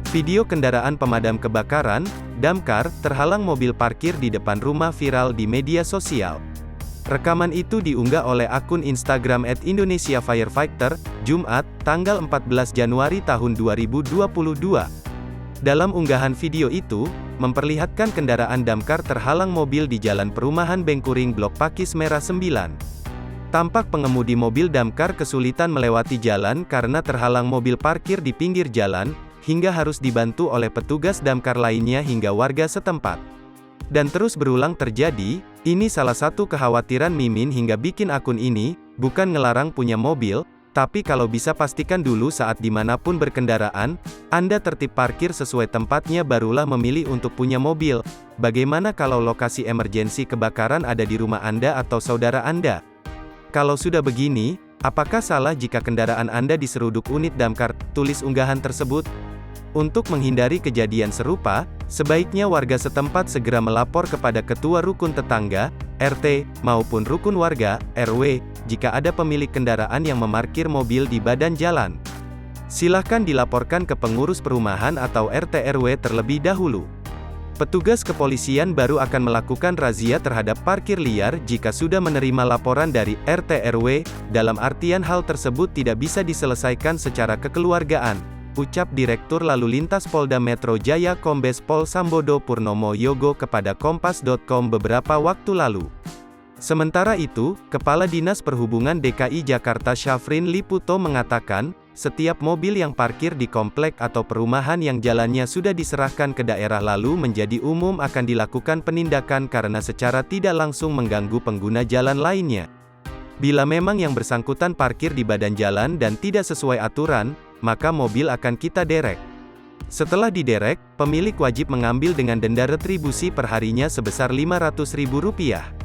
Video kendaraan pemadam kebakaran, damkar, terhalang mobil parkir di depan rumah viral di media sosial. Rekaman itu diunggah oleh akun Instagram @IndonesiaFirefighter, Jumat, tanggal 14 Januari tahun 2022. Dalam unggahan video itu, memperlihatkan kendaraan damkar terhalang mobil di Jalan Perumahan Bengkuring Blok Pakis Merah 9. Tampak pengemudi mobil damkar kesulitan melewati jalan karena terhalang mobil parkir di pinggir jalan, hingga harus dibantu oleh petugas damkar lainnya hingga warga setempat. Dan terus berulang terjadi, ini salah satu kekhawatiran Mimin hingga bikin akun ini, bukan ngelarang punya mobil, tapi kalau bisa pastikan dulu saat dimanapun berkendaraan, Anda tertib parkir sesuai tempatnya barulah memilih untuk punya mobil. Bagaimana kalau lokasi emergensi kebakaran ada di rumah Anda atau saudara Anda? Kalau sudah begini, apakah salah jika kendaraan Anda diseruduk unit damkar? Tulis unggahan tersebut. Untuk menghindari kejadian serupa, sebaiknya warga setempat segera melapor kepada ketua rukun tetangga, RT, maupun rukun warga, RW, jika ada pemilik kendaraan yang memarkir mobil di badan jalan. Silahkan dilaporkan ke pengurus perumahan atau RT RW terlebih dahulu. Petugas kepolisian baru akan melakukan razia terhadap parkir liar jika sudah menerima laporan dari RT RW, dalam artian hal tersebut tidak bisa diselesaikan secara kekeluargaan, ucap Direktur Lalu Lintas Polda Metro Jaya Kombes Pol Sambodo Purnomo Yogo kepada Kompas.com beberapa waktu lalu. Sementara itu, Kepala Dinas Perhubungan DKI Jakarta Syafrin Liputo mengatakan, setiap mobil yang parkir di komplek atau perumahan yang jalannya sudah diserahkan ke daerah lalu menjadi umum akan dilakukan penindakan karena secara tidak langsung mengganggu pengguna jalan lainnya. Bila memang yang bersangkutan parkir di badan jalan dan tidak sesuai aturan, maka mobil akan kita derek. Setelah diderek, pemilik wajib mengambil dengan denda retribusi per harinya sebesar Rp500.000.